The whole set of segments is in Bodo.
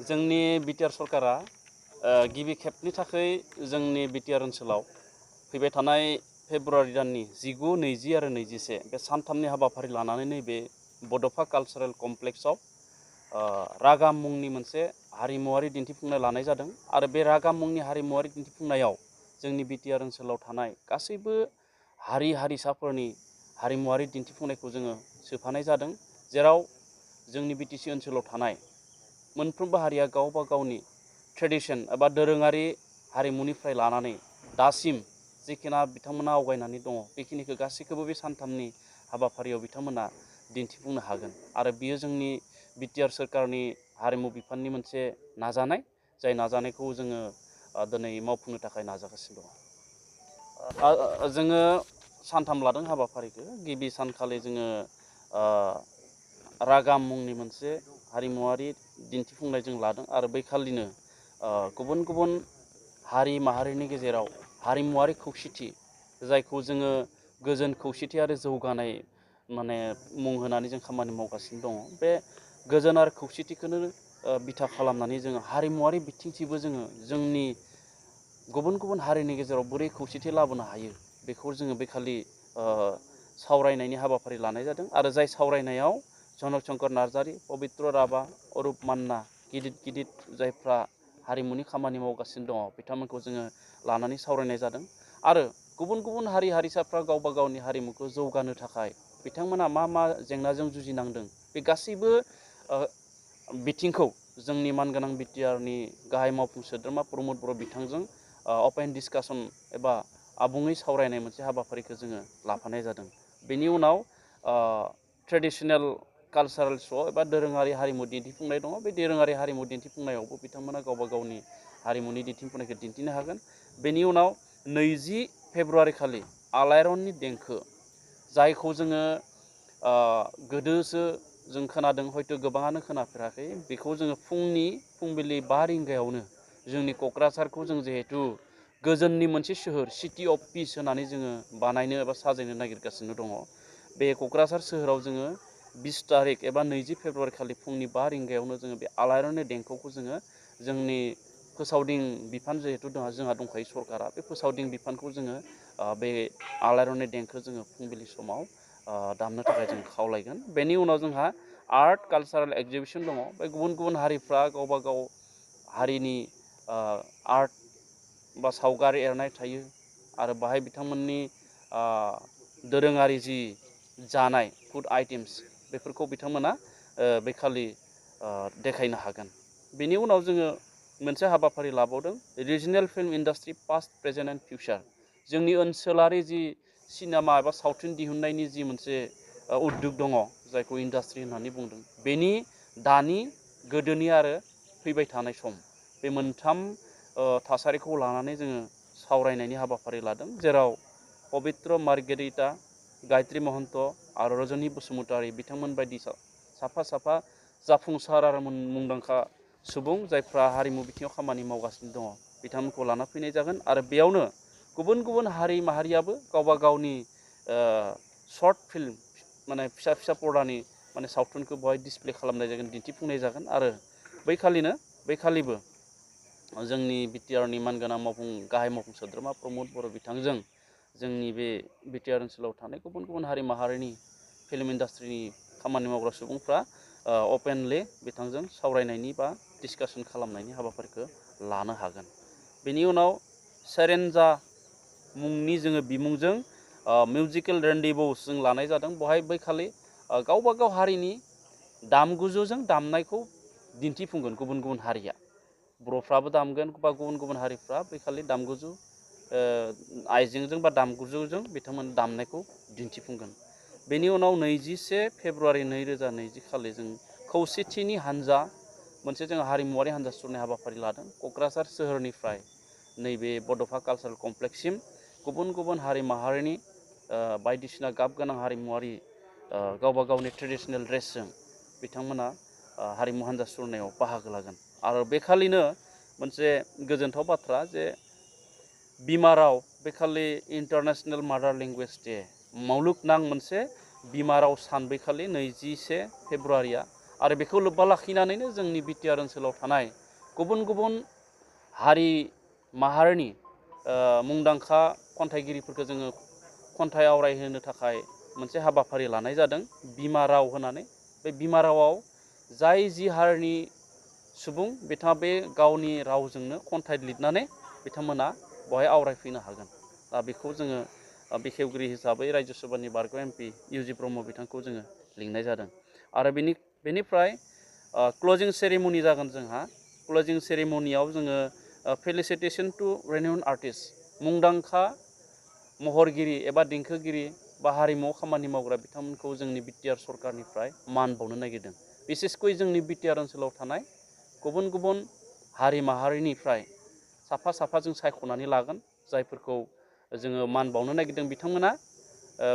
जोंनि बिटिआर सरकारा गिबि खेबनि थाखाय जोंनि बिटिआर ओनसोलाव फैबाय थानाय फेब्रुवारि दाननि 19, 20 आरो 21 बे सानथामनि हाबाफारि लानानै नैबे बड'फा कालचारेल कमप्लेक्सआव रागाम मुंनि मोनसे हारिमुवारि दिन्थिफुंनाय लानाय जादों आरो बे रागाम मुंनि हारिमुवारि दिन्थिफुंनायाव जोंनि बिटिआर ओनसोलाव थानाय गासैबो हारि हारिसाफोरनि हारिमुवारि दिन्थिफुंनायखौ जोङो सोफानाय जादों, जेराव जोंनि बिटिसि ओनसोलाव थानाय मोनफ्रोमबो हारिया गावबा गावनि ट्रेडिशन एबा दोरोङारि हारिमुनिफ्राय लानानै दासिम जिखिना बिथांमोना आवगायनानै दङ बेखिनिखौ गासैखौबो बे सानथामनि हाबाफारियाव बिथांमोना दिन्थिफुंनो हागोन आरो बियो जोंनि बिटिआर सोरखारनि हारिमु बिफाननि मोनसे नाजानाय, जाय नाजानायखौ जोङो दिनै मावफुंनो थाखाय नाजागासिनो दङ। जोङो सानथाम लादों हाबाफारिखौ। गिबि सानखालि जोङो रागाम मुंनि मोनसे हारिमुवारि दिन्थिफुंनाय जों लादों आरो बैखालिनो गुबुन गुबुन हारि माहारिनि गेजेराव हारिमुवारि खौसेथि, जायखौ जोङो गोजोन खौसेथि आरो जौगानाय मुं होनानै जों खामानि मावगासिनो दङ। बे गोजोन आरो खौसेथिखौनो बिथा खालामनानै जोङो हारिमुवारि बिथिंथिबो जोङो जोंनि गुबुन गुबुन हारिनि गेजेराव बोरै खौसेथि लाबोनो हायो बेखौ जोङो बैखालि सावरायनायनि हाबाफारि लानाय जादों आरो जाय सावरायनायाव जनक शंकर नार्जारि, पबित्र राभा, अरुप मान्ना गिदिर गिदिर जायफ्रा हारिमुनि खामानि मावगासिनो दङ बिथांमोनखौ जोङो लानानै सावरायनाय जादों आरो गुबुन गुबुन हारि हारिसाफ्रा गावबा गावनि हारिमुखौ जौगानो थाखाय बिथांमोना मा मा जेंनाजों जुजिनांदों बे गासैबो बिथिंखौ जोंनि मानगोनां बिटिआरनि गाहाय मावफुं सोद्रोमा प्रमद बर' बिथांजों अपेन डिसकासन एबा आबुङै सावरायनाय मोनसे हाबाफारिखौ जोङो लाफानाय जादों। बेनि उनाव ट्रेडिशनेल कालचारेल श' एबा दोरोङारि हारिमु दिन्थिफुंनाय दङ। बे दोरोङारि हारिमु दिन्थिफुंनायावबो बिथांमोना गावबा गावनि हारिमुनि दिन्थिफुंनायखौ दिन्थिनो हागोन। बेनि उनाव 20 फेब्रुवारि खालि आलायारननि देंखो, जायखौ जोङो गोदोसो जों खोनादों, हयथ' गोबाङानो खोनाफेराखै, बेखौ जोङो फुंबिलि 5 रिंगायावनो जोंनि क'क्राझारखौ जों जिहेथु गोजोननि मोनसे सोहोर, सिटि अफ पिस होननानै जोङो बानायनो एबा साजायनो नागिरगासिनो दङ। बे क'क्राझार सोहोराव जोङो 20 तारिख एबा 20 फेब्रुवारि खालि फुंनि 5 रिंगायावनो जोङो बे आलायारननि देंखोखौ जोङो जोंनि फोसावदिं बिफान जिहेथु जोंहा दंखायो सरकारा, बे फोसावदिं बिफानखौ जोङो बे आलायारननि देंखो जोङो फुंबिलि समाव दामनो थाखाय जों खावलायगोन। बेनि उनाव जोंहा आर्ट कालचारेल एक्जिबिसन दङ। बे गुबुन गुबुन हारिफ्रा गावबा गाव हारिनि आर्ट बा सावगारि एरनाय थायो आरो बाहाय बिथांमोननि दोरोङारि जि जानाय फुड आइटेम्स बेफोरखौ बिथांमोना बे खालि देखायनो हागोन। बेनि उनाव जोङो मोनसे हाबाफारि लाबावदों, regional film industry past, present and future. जोंनि ओनसोलारि जि सिनेमा एबा सावथुन दिहुननायनि जि मोनसे उद्योग दङ, जायखौ इन्डास्ट्रि होननानै बुंदों, बेनि दानि, गोदोनि आरो फैबाय थानाय सम, बे मोनथाम थासारिखौ लानानै जोङो सावरायनायनि हाबाफारि लादों, जेराव पबित्र मार्गेरिटा, गायत्रि महन्त आरो रजनी बसुमतारी बिथांमोन बायदि साफा साफा जाफुंसार आरो मुंदांखा सुबुं जायफ्रा हारिमु बिथिङाव खामानि मावगासिनो दङ बिथांमोनखौ लाना फैनाय जागोन आरो बेयावनो गुबुन गुबुन हारि माहारियाबो गावबा गावनि शर्ट फिल्म फिसा फिसा पर्दानि सावथुनखौ बेवहाय डिसप्ले खालामनाय जागोन, दिन्थिफुंनाय जागोन आरो बैखालिबो जोंनि बिटिआरनि मानगोनां गाहाय मावफुं सोद्रोमा प्रमद बर' बिथांजों जोंनि बे बिटिआर ओनसोलाव थानाय गुबुन गुबुन हारि माहारिनि फिल्म इन्डास्ट्रिनि खामानि मावग्रा सुबुंफ्रा अपेनलि बिथांजों सावरायनायनि बा डिसकासन खालामनायनि हाबाफारिखौ लानो हागोन। बेनि उनाव सेरेन्जा मुंनि जोङो बिमुंजों मिउजिकेल रेन्डेभ'स जों लानाय जादों। बेवहाय बैखालि गावबा गाव हारिनि दामजुजों दामनायखौ दिन्थिफुंगोन। गुबुन गुबुन हारिया, बर'फ्राबो दामगोन बा गुबुन गुबुन हारिफ्रा बैखालि दामजुजों आइजेंजों बा दामजुजों बिथांमोन दामनायखौ दिन्थिफुंगोन। बेनि उनाव 21 फेब्रुवारि 2020 खालि जों खौसेथिनि हान्जा मोनसे जों हारिमुवारि हान्जा सुरनाय हाबाफारि लादों। क'क्राझार सोहोरनिफ्राय नैबे बड'फा कालचारेल कमप्लेक्ससिम गुबुन गुबुन हारि माहारिनि बायदिसिना गाब गोनां हारिमुवारि गावबा गावनि ट्रेडिशनेल ड्रेसजों बिथांमोना हारिमु हान्जा सुरनायाव बाहागो लागोन आरो बेखालिनो मोनसे गोजोनथाव बाथ्रा जे बिमा राव, बेखालि इन्टारनेशनेल मादार लेंगुवेज डे, मुलुगनां मोनसे बिमा राव सान बैखालि 21 फेब्रुवारिया आरो बेखौ लोब्बा लाखिनानैनो जोंनि बिटिआर ओनसोलाव थानाय गुबुन गुबुन हारि माहारिनि मुंदांखा खन्थाइगिरिफोरखौ जोङो खन्थाइ आवरायहोनो थाखाय मोनसे हाबाफारि लानाय जादों बिमा राव होनानै। बे बिमा रावाव जाय जि हारिनि सुबुं बिथाङा बे गावनि रावजोंनो खन्थाइ लिरनानै बिथांमोना बेवहाय आवरायफैनो हागोन। दा बेखौ जोङो बेखेवगिरि हिसाबै राज्यो सभानि बारग' MP इउ.जि. ब्रह्म बिथांखौ जोङो लिंनाय जादों। आरो बेनिफ्राय क्लजिं सेरेमनि जागोन जोंहा। क्लजिं सेरेमनियाव जोङो फेलिसिटेसन टु रेनाउन्ड आर्टिस्ट मुंदांखा महरगिरि एबा देंखोगिरि बा हारिमुआव खामानि मावग्रा बिथांमोनखौ जोंनि बिटिआर सरकारनिफ्राय मान बावनो नागिरदों। बिसेसकय जोंनि बिटिआर ओनसोलाव थानाय गुबुन गुबुन हारि माहारिनिफ्राय साफा साफा जों सायख'नानै लागोन। जायफोरखौ जोङो मान बावनो नागिरदों बिथांमोना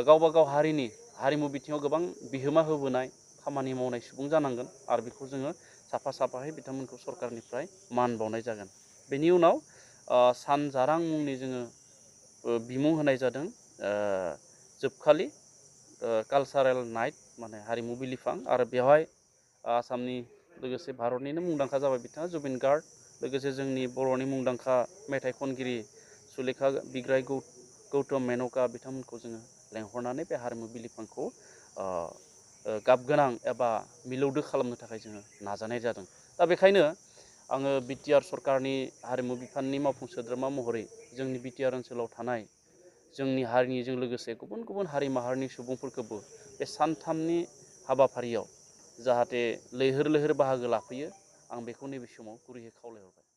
गावबा गाव हारिनि हारिमु बिथिङाव गोबां बिहोमा होबोनाय खामानि मावनाय सुबुं जानांगोन आरो बेखौ जोङो साफा साफायै बिथांमोनखौ सरकारनिफ्राय मान बावनाय जागोन। बेनि उनाव सानजारां मुंनि जोङो बिमुं होनाय जादों जोबखालि कालचारेल नाइट माने हारिमु बिलिफां। आरो बेवहाय आसामनि लोगोसे भारतनिनो मुंदांखा जाबाय बिथाङा जुबिन गार्ग, लोगोसे जोंनि बर'नि मुंदांखा मेथाइ खनगिरि सुलेखा बिग्राय गौतम मेनका बिथांमोनखौ जोङो लेंहरनानै बे हारिमु बिलिफांखौ गाब गोनां एबा मिलौदो खालामनो थाखाय जोङो नाजानाय जादों। दा बेखायनो आङो बिटिआर सरकारनि हारिमु बिफाननि मावफुं सोद्रोमा महरै जोंनि बिटिआर ओनसोलाव थानाय जोंनि हारिनिजों लोगोसे गुबुन गुबुन हारि माहारिनि सुबुंफोरखौबो बे सानथामनि हाबाफारियाव जाहाथे लैहोर लैहोर बाहागो लाफैयो, आं बेखौ नैबे समाव गुरैयै खावलायहरबाय।